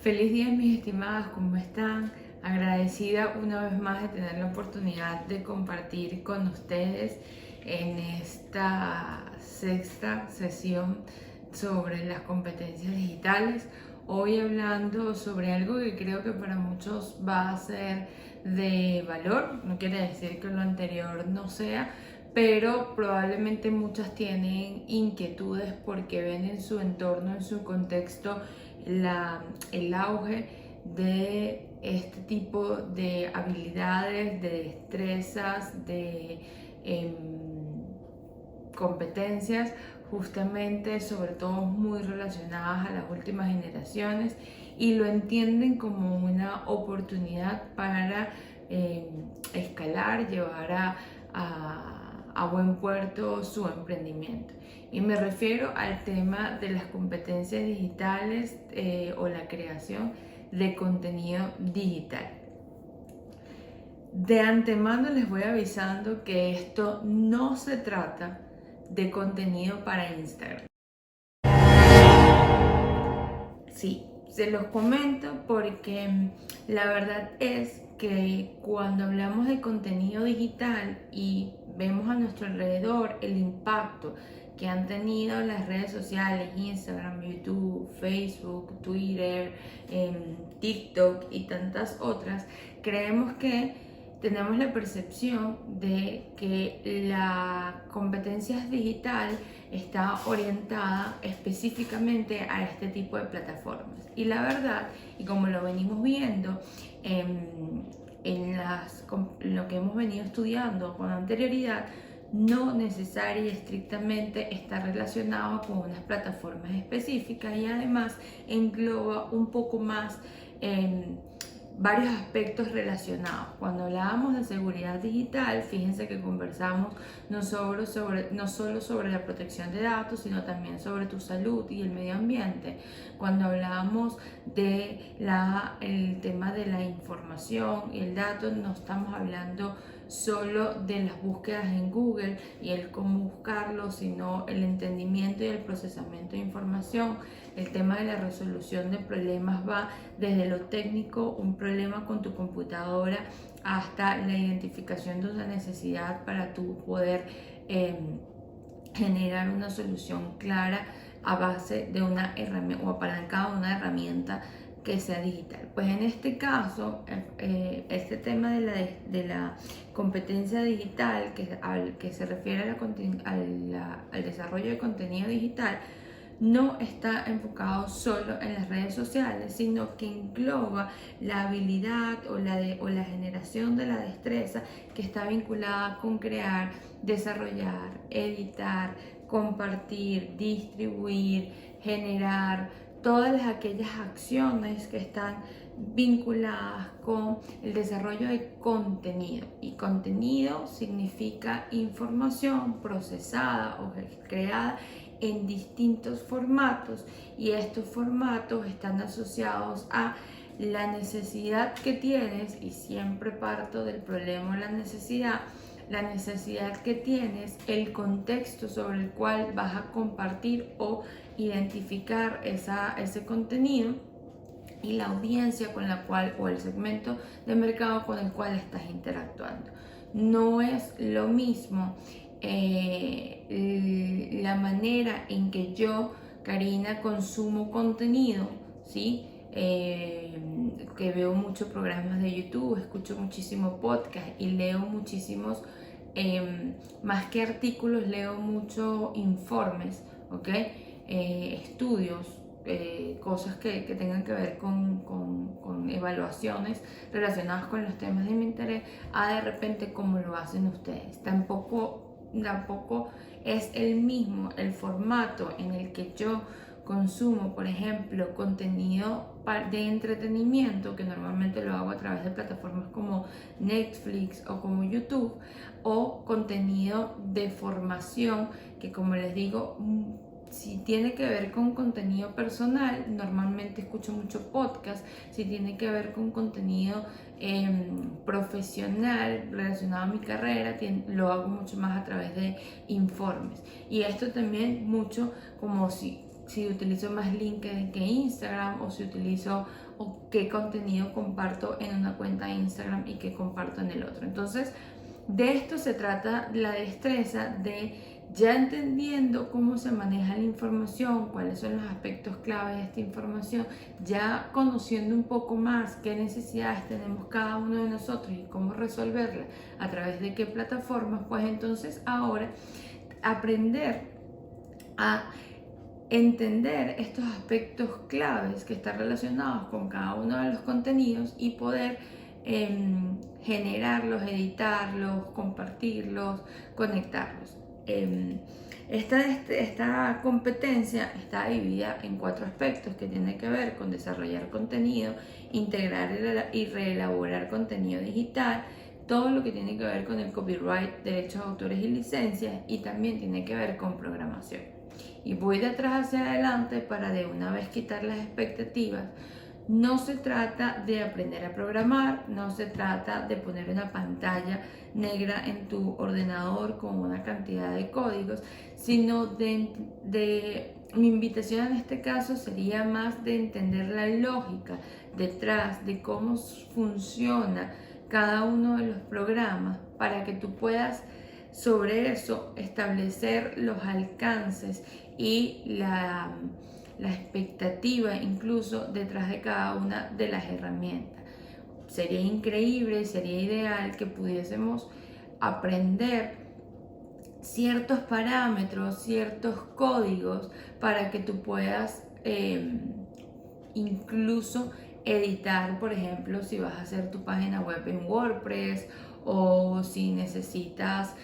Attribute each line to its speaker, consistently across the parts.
Speaker 1: Feliz día, mis estimadas, ¿cómo están? Agradecida una vez más de tener la oportunidad de compartir con ustedes en esta sexta sesión sobre las competencias digitales. Hoy hablando sobre algo que creo que para muchos va a ser de valor, no quiere decir que lo anterior no sea, pero probablemente muchas tienen inquietudes porque ven en su entorno, en su contexto, el auge de este tipo de habilidades, de destrezas, de competencias, justamente sobre todo muy relacionadas a las últimas generaciones, y lo entienden como una oportunidad para escalar, llevar a buen puerto su emprendimiento. Y me refiero al tema de las competencias digitales o la creación de contenido digital. De antemano les voy avisando que esto no se trata de contenido para Instagram. Sí, se los comento porque la verdad es que cuando hablamos de contenido digital y vemos a nuestro alrededor el impacto que han tenido las redes sociales, Instagram, YouTube, Facebook, Twitter, TikTok y tantas otras, creemos que tenemos la percepción de que la competencia digital está orientada específicamente a este tipo de plataformas. Y la verdad, y como lo venimos viendo lo que hemos venido estudiando con anterioridad, no necesariamente y estrictamente está relacionado con unas plataformas específicas, y además engloba un poco más varios aspectos relacionados. Cuando hablábamos de seguridad digital, fíjense que conversamos no solo sobre la protección de datos, sino también sobre tu salud y el medio ambiente. Cuando hablábamos el tema de la información y el dato, no estamos hablando solo de las búsquedas en Google y el cómo buscarlo, sino el entendimiento y el procesamiento de información. El tema de la resolución de problemas va desde lo técnico, un problema con tu computadora, hasta la identificación de una necesidad para tu poder generar una solución clara a base de una herramienta o apalancada de una herramienta que sea digital. Pues en este caso, este tema de la competencia digital, que se refiere al desarrollo de contenido digital, no está enfocado solo en las redes sociales, sino que engloba la habilidad o la generación de la destreza que está vinculada con crear, desarrollar, editar, compartir, distribuir, generar todas aquellas acciones que están vinculadas con el desarrollo de contenido. Y contenido significa información procesada o creada en distintos formatos, y estos formatos están asociados a la necesidad que tienes, y siempre parto del problema o la necesidad que tienes, el contexto sobre el cual vas a compartir o identificar ese contenido, y la audiencia con la cual, o el segmento de mercado con el cual estás interactuando. No es lo mismo la manera en que yo, Karina, consumo contenido, ¿sí? Que veo muchos programas de YouTube, escucho muchísimo podcast y leo muchísimos, más que artículos, leo muchos informes, ¿ok? Estudios, cosas que tengan que ver con evaluaciones relacionadas con los temas de mi interés, a de repente como lo hacen ustedes. Tampoco es el mismo el formato en el que yo consumo, por ejemplo, contenido de entretenimiento, que normalmente lo hago a través de plataformas como Netflix o como YouTube, o contenido de formación, que, como les digo, si tiene que ver con contenido personal, normalmente escucho mucho podcast. Si tiene que ver con contenido profesional relacionado a mi carrera, lo hago mucho más a través de informes. Y esto también mucho como si si utilizo más LinkedIn que Instagram, o si utilizo, o qué contenido comparto en una cuenta de Instagram y qué comparto en el otro. Entonces, de esto se trata la destreza de, ya entendiendo cómo se maneja la información, cuáles son los aspectos clave de esta información, ya conociendo un poco más qué necesidades tenemos cada uno de nosotros y cómo resolverlas, a través de qué plataformas, pues entonces ahora aprender a entender estos aspectos claves que están relacionados con cada uno de los contenidos y poder generarlos, editarlos, compartirlos, conectarlos. Esta competencia está dividida en 4 aspectos que tienen que ver con desarrollar contenido, integrar y reelaborar contenido digital, todo lo que tiene que ver con el copyright, derechos de autores y licencias, y también tiene que ver con programación. Y voy de atrás hacia adelante para de una vez quitar las expectativas. No se trata de aprender a programar, no se trata de poner una pantalla negra en tu ordenador con una cantidad de códigos, sino mi invitación en este caso sería más de entender la lógica detrás de cómo funciona cada uno de los programas, para que tú puedas sobre eso establecer los alcances y la expectativa incluso detrás de cada una de las herramientas. Sería increíble, sería ideal que pudiésemos aprender ciertos parámetros, ciertos códigos, para que tú puedas incluso editar, por ejemplo, si vas a hacer tu página web en WordPress, o si necesitas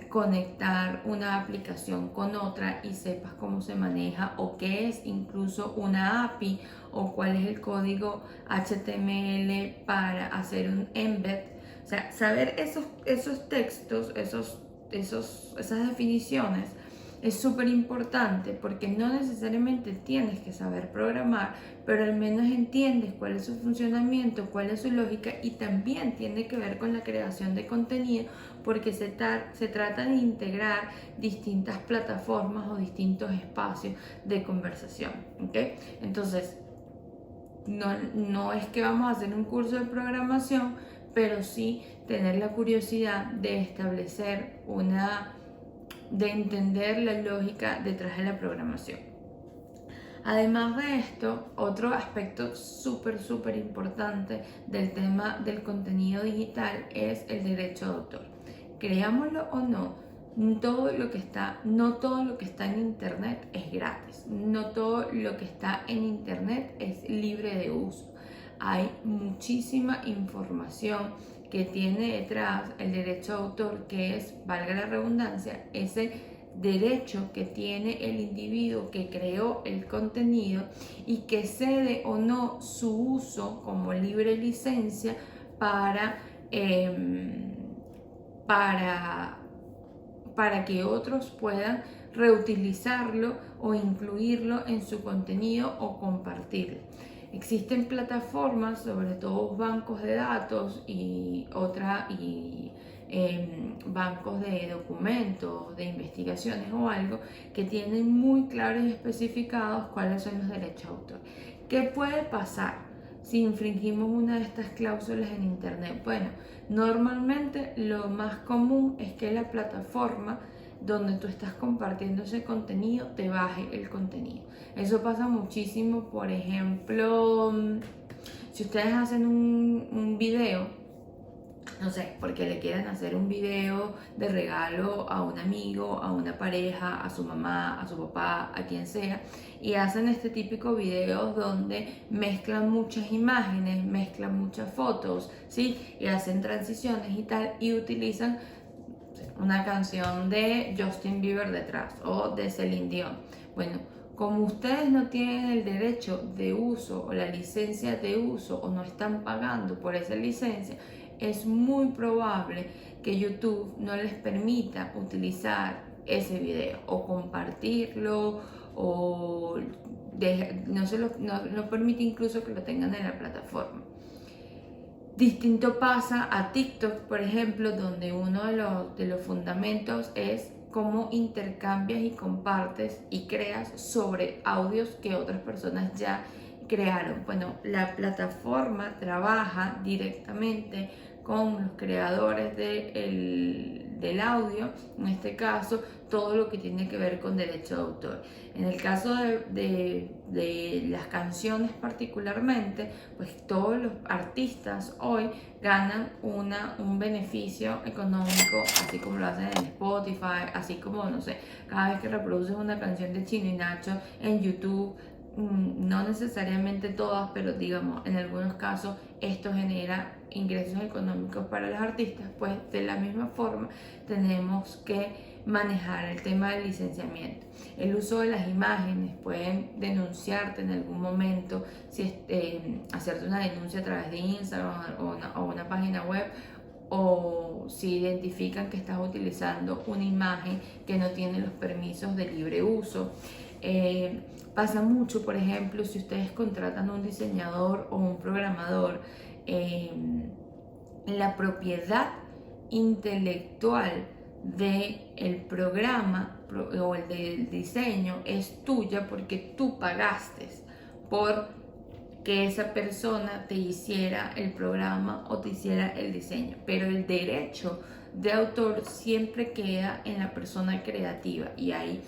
Speaker 1: conectar una aplicación con otra y sepas cómo se maneja, o qué es incluso una API, o cuál es el código HTML para hacer un embed. O sea, saber esos textos, esas definiciones es súper importante, porque no necesariamente tienes que saber programar, pero al menos entiendes cuál es su funcionamiento, cuál es su lógica, y también tiene que ver con la creación de contenido, porque se trata de integrar distintas plataformas o distintos espacios de conversación. ¿Okay? Entonces, no es que vamos a hacer un curso de programación, pero sí tener la curiosidad de establecer de entender la lógica detrás de la programación. Además de esto, otro aspecto súper importante del tema del contenido digital es el derecho de autor. Creámoslo o no, no todo lo que está en internet es gratis, no todo lo que está en internet es libre de uso. Hay muchísima información que tiene detrás el derecho de autor, que es, valga la redundancia, ese derecho que tiene el individuo que creó el contenido y que cede o no su uso como libre licencia para que otros puedan reutilizarlo o incluirlo en su contenido o compartirlo. Existen plataformas, sobre todo bancos de datos y bancos de documentos, de investigaciones o algo, que tienen muy claros y especificados cuáles son los derechos de autor. ¿Qué puede pasar si infringimos una de estas cláusulas en internet? Bueno, normalmente lo más común es que la plataforma donde tú estás compartiendo ese contenido te baje el contenido. Eso pasa muchísimo. Por ejemplo, si ustedes hacen un video, no sé, porque le quieren hacer un video de regalo a un amigo, a una pareja, a su mamá, a su papá, a quien sea, y hacen este típico video donde mezclan muchas imágenes, mezclan muchas fotos, ¿sí? Y hacen transiciones y tal, y utilizan una canción de Justin Bieber detrás o de Celine Dion. Bueno, como ustedes no tienen el derecho de uso o la licencia de uso, o no están pagando por esa licencia, es muy probable que YouTube no les permita utilizar ese video o compartirlo, o no permite incluso que lo tengan en la plataforma. Distinto pasa a TikTok, por ejemplo, donde uno de los fundamentos es cómo intercambias y compartes y creas sobre audios que otras personas ya crearon. Bueno, la plataforma trabaja directamente con los creadores del audio, en este caso todo lo que tiene que ver con derecho de autor. En el caso de las canciones particularmente, pues todos los artistas hoy ganan un beneficio económico, así como lo hacen en Spotify, así como, no sé, cada vez que reproduces una canción de Chino y Nacho en YouTube, no necesariamente todas, pero digamos, en algunos casos esto genera ingresos económicos para los artistas. Pues de la misma forma tenemos que manejar el tema del licenciamiento. El uso de las imágenes, pueden denunciarte en algún momento, hacerte una denuncia a través de Instagram o una página web, o si identifican que estás utilizando una imagen que no tiene los permisos de libre uso. Pasa mucho, por ejemplo, si ustedes contratan un diseñador o un programador, la propiedad intelectual del programa o el del diseño es tuya porque tú pagaste por que esa persona te hiciera el programa o te hiciera el diseño, pero el derecho de autor siempre queda en la persona creativa, y hay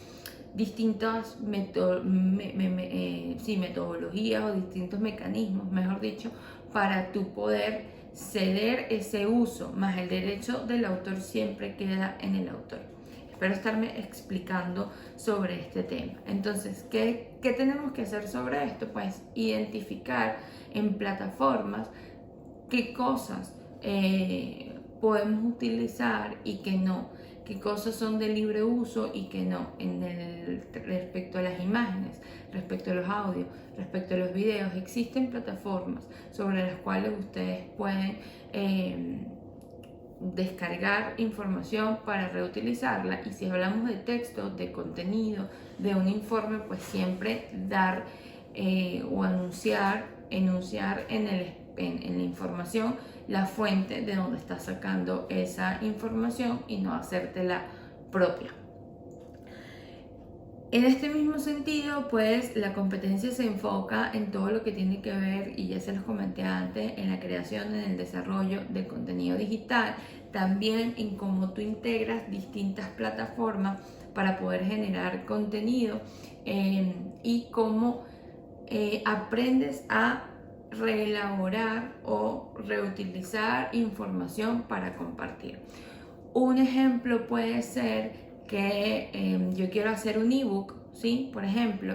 Speaker 1: distintas metodologías o distintos mecanismos, mejor dicho, para tú poder ceder ese uso, más el derecho del autor siempre queda en el autor. Espero estarme explicando sobre este tema. Entonces, ¿qué tenemos que hacer sobre esto? Pues identificar en plataformas qué cosas podemos utilizar y qué no, qué cosas son de libre uso y qué no, respecto a las imágenes, respecto a los audios, respecto a los videos. Existen plataformas sobre las cuales ustedes pueden descargar información para reutilizarla, y si hablamos de texto, de contenido, de un informe, pues siempre dar o enunciar en la información la fuente de donde estás sacando esa información y no hacértela propia. En este mismo sentido, pues la competencia se enfoca en todo lo que tiene que ver, y ya se los comenté antes, en la creación, en el desarrollo de contenido digital, también en cómo tú integras distintas plataformas para poder generar contenido, y cómo aprendes a reelaborar o reutilizar información para compartir. Un ejemplo puede ser que yo quiero hacer un ebook, ¿sí? Por ejemplo,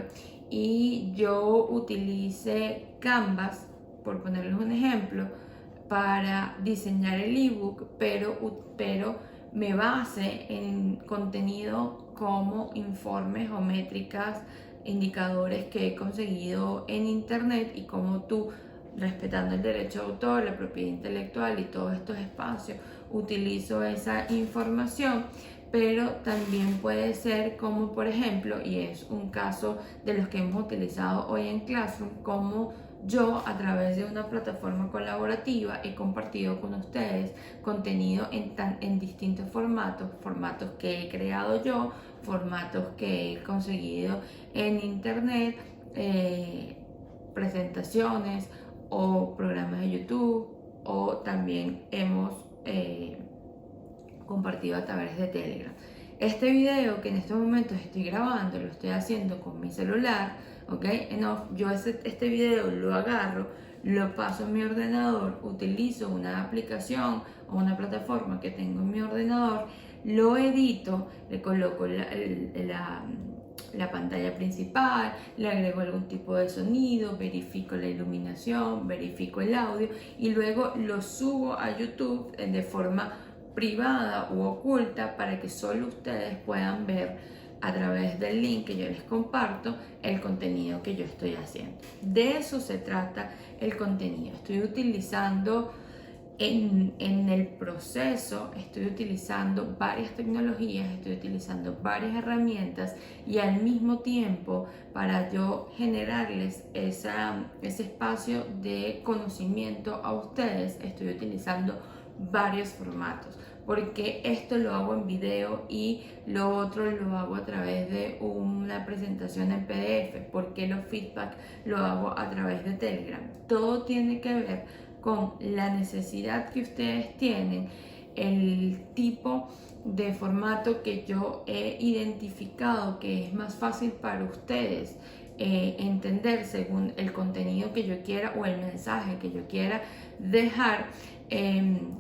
Speaker 1: y yo utilice Canvas, por ponerles un ejemplo, para diseñar el ebook, pero me base en contenido como informes o métricas, indicadores que he conseguido en internet, y como tú, respetando el derecho de autor, la propiedad intelectual y todos estos espacios, utilizo esa información. Pero también puede ser como, por ejemplo, y es un caso de los que hemos utilizado hoy en Classroom, como yo a través de una plataforma colaborativa he compartido con ustedes contenido en distintos formatos que he creado yo, formatos que he conseguido en internet, presentaciones o programas de YouTube, o también hemos compartido a través de Telegram. Este video que en estos momentos estoy grabando, lo estoy haciendo con mi celular, ¿ok? Yo este video lo agarro, lo paso a mi ordenador, utilizo una aplicación o una plataforma que tengo en mi ordenador, lo edito, le coloco la pantalla principal, le agrego algún tipo de sonido, verifico la iluminación, verifico el audio, y luego lo subo a YouTube de forma privada u oculta, para que solo ustedes puedan ver a través del link que yo les comparto el contenido que yo estoy haciendo. De eso se trata el contenido. Estoy utilizando en el proceso, estoy utilizando varias tecnologías, estoy utilizando varias herramientas, y al mismo tiempo, para yo generarles ese espacio de conocimiento a ustedes, estoy utilizando varios formatos. porque esto lo hago en video y lo otro lo hago a través de una presentación en PDF, porque los feedback lo hago a través de Telegram. Todo tiene que ver con la necesidad que ustedes tienen, el tipo de formato que yo he identificado que es más fácil para ustedes entender según el contenido que yo quiera o el mensaje que yo quiera dejar,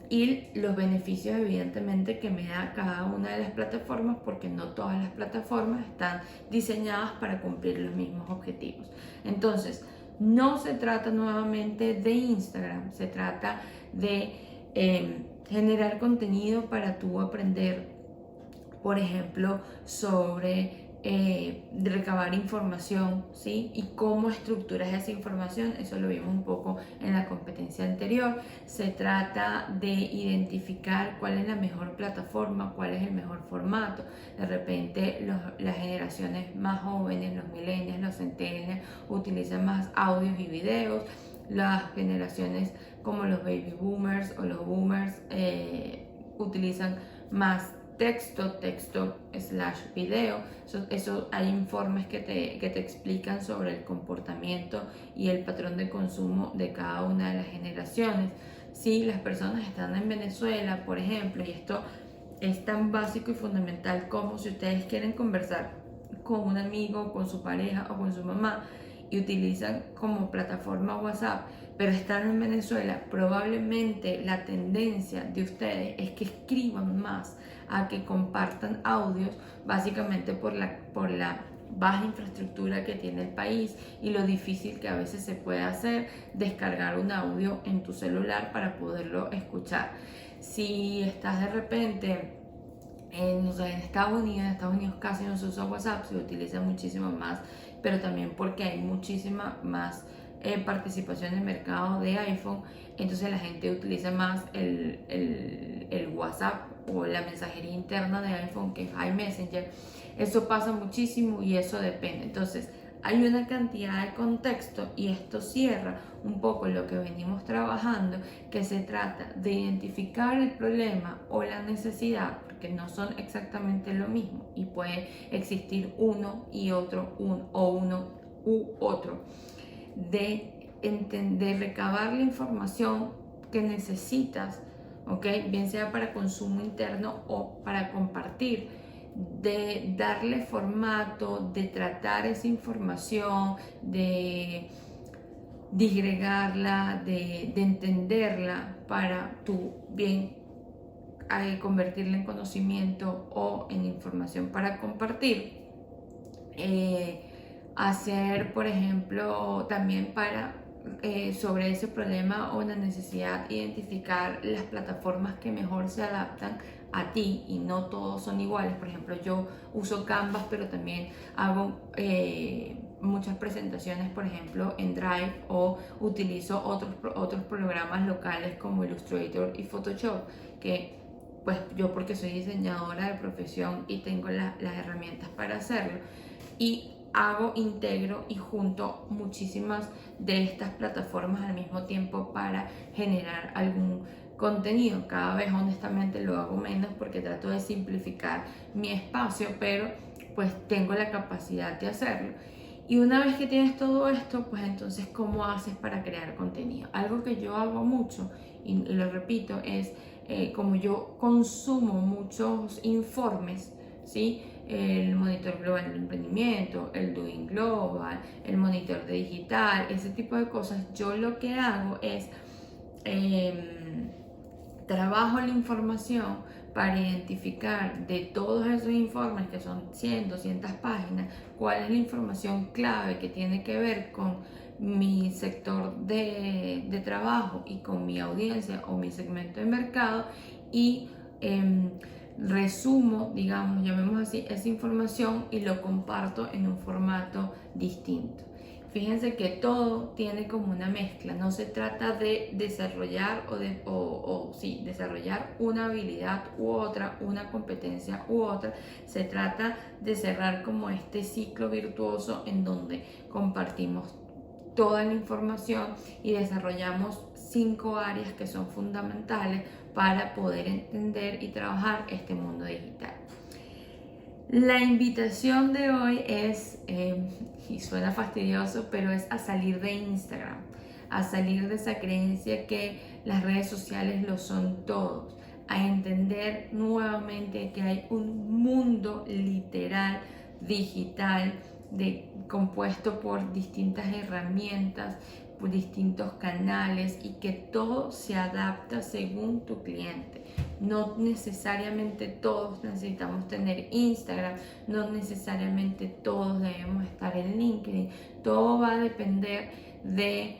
Speaker 1: y los beneficios evidentemente que me da cada una de las plataformas, porque no todas las plataformas están diseñadas para cumplir los mismos objetivos. Entonces, no se trata nuevamente de Instagram, se trata de generar contenido para tú aprender, por ejemplo, sobre recabar información, ¿sí? Y cómo estructuras esa información. Eso lo vimos un poco en la competencia anterior. Se trata de identificar cuál es la mejor plataforma, cuál es el mejor formato. De repente las generaciones más jóvenes, los millennials, los centennials, utilizan más audios y videos. Las generaciones como los baby boomers o los boomers utilizan más texto / video. Eso hay informes que te explican sobre el comportamiento y el patrón de consumo de cada una de las generaciones. Si las personas están en Venezuela, por ejemplo, y esto es tan básico y fundamental como si ustedes quieren conversar con un amigo, con su pareja o con su mamá y utilizan como plataforma WhatsApp, pero están en Venezuela, probablemente la tendencia de ustedes es que escriban más a que compartan audios, básicamente por la baja infraestructura que tiene el país y lo difícil que a veces se puede hacer descargar un audio en tu celular para poderlo escuchar. Si estás de repente en Estados Unidos casi no se usa WhatsApp, se utiliza muchísimo más, pero también porque hay muchísima más participación en el mercado de iPhone, entonces la gente utiliza más el WhatsApp o la mensajería interna de iPhone, que es iMessenger. Eso pasa muchísimo y eso depende. Entonces hay una cantidad de contexto y esto cierra un poco lo que venimos trabajando, que se trata de identificar el problema o la necesidad, porque no son exactamente lo mismo y puede existir uno y otro, uno u otro, de entender, recabar la información que necesitas, ¿ok? Bien sea para consumo interno o para compartir, de darle formato, de tratar esa información, de disgregarla, de entenderla para tu bien, convertirla en conocimiento o en información para compartir. Hacer, por ejemplo, también para sobre ese problema o la necesidad, identificar las plataformas que mejor se adaptan a ti y no todos son iguales. Por ejemplo, yo uso Canvas, pero también hago muchas presentaciones, por ejemplo, en Drive, o utilizo otros programas locales como Illustrator y Photoshop, que pues yo, porque soy diseñadora de profesión y tengo las herramientas para hacerlo, y integro y junto muchísimas de estas plataformas al mismo tiempo para generar algún contenido. Cada vez honestamente lo hago menos porque trato de simplificar mi espacio, pero pues tengo la capacidad de hacerlo. Y una vez que tienes todo esto, pues entonces, ¿cómo haces para crear contenido? Algo que yo hago mucho, y lo repito, es como yo consumo muchos informes, ¿sí? El monitor global del emprendimiento, el Doing Global, el monitor de digital, ese tipo de cosas. Yo lo que hago es trabajo la información para identificar de todos esos informes, que son 100, 200 páginas, cuál es la información clave que tiene que ver con mi sector de trabajo y con mi audiencia o mi segmento de mercado, y resumo, digamos, llamemos así, esa información y lo comparto en un formato distinto. Fíjense que todo tiene como una mezcla, no se trata de desarrollar desarrollar una habilidad u otra, una competencia u otra, se trata de cerrar como este ciclo virtuoso en donde compartimos toda la información y desarrollamos 5 áreas que son fundamentales para poder entender y trabajar este mundo digital. La invitación de hoy es, y suena fastidioso, pero es a salir de Instagram, a salir de esa creencia que las redes sociales lo son todos, a entender nuevamente que hay un mundo literal, digital, compuesto por distintas herramientas, por distintos canales y que todo se adapta según tu cliente. No necesariamente todos necesitamos tener Instagram, no necesariamente todos debemos estar en LinkedIn. Todo va a depender de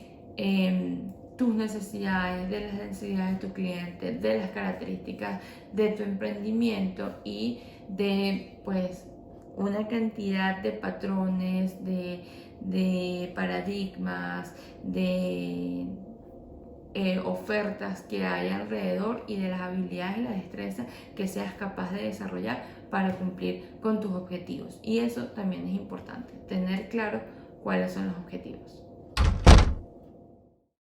Speaker 1: tus necesidades, de las necesidades de tu cliente, de las características de tu emprendimiento y de pues una cantidad de patrones, de paradigmas, de ofertas que hay alrededor y de las habilidades y la destreza que seas capaz de desarrollar para cumplir con tus objetivos. Y eso también es importante, tener claro cuáles son los objetivos.